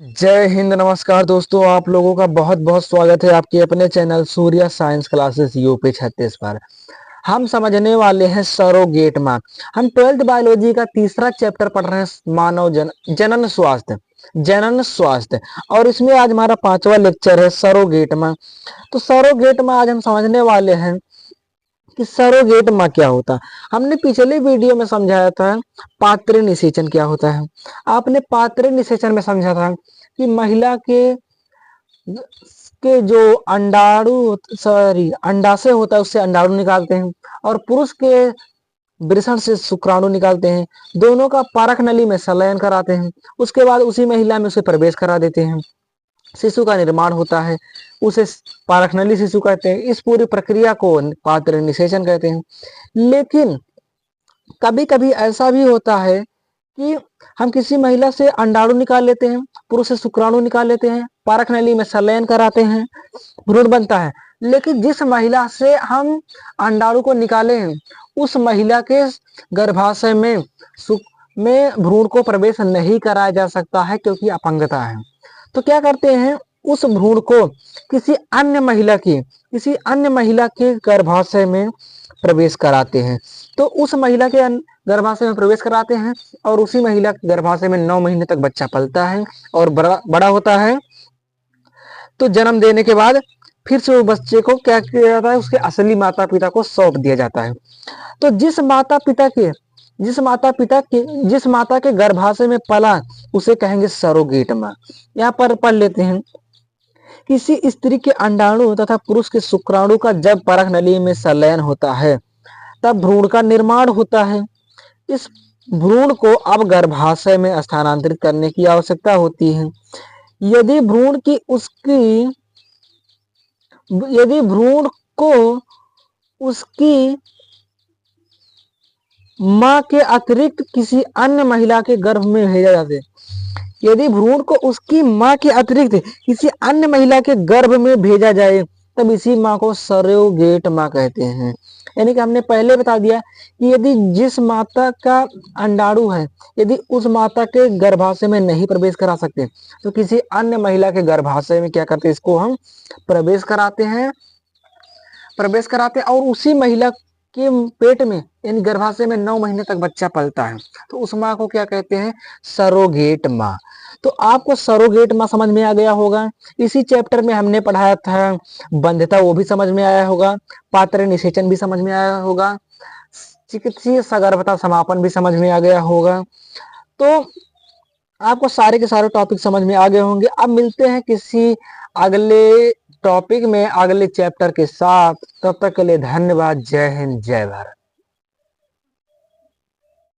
जय हिंद। नमस्कार दोस्तों, आप लोगों का बहुत बहुत स्वागत है आपके अपने channel Surya science classes UP 36 पर। हम समझने वाले हैं सरोगेट माँ। हम 12th बायोलॉजी का तीसरा चैप्टर पढ़ रहे हैं, जनन स्वास्थ्य। और इसमें आज हमारा 5वां लेक्चर है सरोगेट माँ। तो सरोगेट माँ आज हम समझने वाले हैं कि सरोगेट माँ क्या होता है। हमने पिछले वीडियो में समझाया था पात्र निषेचन क्या होता है। आपने पात्र निषेचन में समझा था कि महिला के जो अंडाशय होता है उससे अंडाणु निकालते हैं, और पुरुष के वृषण से शुक्राणु निकालते हैं। दोनों का पारक नली में संलयन कराते हैं, उसके बाद उसी महिला में उसे प्रवेश करा देते हैं। शिशु का निर्माण होता है, उसे पारखनली शिशु कहते हैं। इस पूरी प्रक्रिया को पात्र निषेचन कहते हैं। लेकिन कभी कभी ऐसा भी होता है कि हम किसी महिला से अंडाणु निकाल लेते हैं, पुरुष से शुक्राणु निकाल लेते हैं, पारक नली में संलयन कराते हैं, भ्रूण बनता है। लेकिन जिस महिला से हम अंडाणु को निकाले हैं उस महिला के गर्भाशय में भ्रूण को प्रवेश नहीं कराया जा सकता है, क्योंकि अपंगता है। तो क्या करते हैं, उस भ्रूण को किसी अन्य महिला के गर्भाशय में प्रवेश कराते हैं। तो उस महिला के गर्भाशय में प्रवेश कराते हैं, और उसी महिला के गर्भाशय में 9 महीने तक बच्चा पलता है और बड़ा होता है। तो जन्म देने के बाद फिर से वो बच्चे को क्या किया जाता है, उसके असली माता पिता को सौंप दिया जाता है। तो जिस माता के गर्भाशय में पला उसे कहेंगे सरोगेट माँ। यहाँ पर पढ़ लेते हैं, किसी स्त्री के अंडाणु तथा पुरुष के शुक्राणु का जब परख नली में संलयन होता है तब भ्रूण का निर्माण होता है। इस भ्रूण को अब गर्भाशय में स्थानांतरित करने की आवश्यकता होती है। यदि भ्रूण को उसकी मां के अतिरिक्त किसी अन्य महिला के गर्भ में भेजा जाए यदि भ्रूण को उसकी मां के अतिरिक्त किसी अन्य महिला के गर्भ में भेजा जाए तब इसी मां को सरोगेट मां कहते हैं। यानी कि हमने पहले बता दिया कि यदि जिस माता का अंडाणु है, यदि उस माता के गर्भाशय में नहीं प्रवेश करा सकते तो किसी अन्य महिला के गर्भाशय में क्या करते हैं, इसको हम प्रवेश कराते और उसी महिला के पेट में यानी गर्भाशय में 9 महीने तक बच्चा पलता है। तो उस माँ को क्या कहते हैं, सरोगेट माँ। तो आपको सरोगेट माँ समझ में आ गया होगा। इसी चैप्टर में हमने पढ़ाया था बंध्यता, वो भी समझ में आया होगा। पात्र निषेचन भी समझ में आया होगा। चिकित्सीय सगर्भता समापन भी समझ में आ गया होगा। तो आपको सारे के सारे टॉपिक समझ में आ गए होंगे। अब मिलते हैं किसी अगले टॉपिक में, अगले चैप्टर के साथ। तब तक के लिए धन्यवाद। जय हिंद, जय भारत।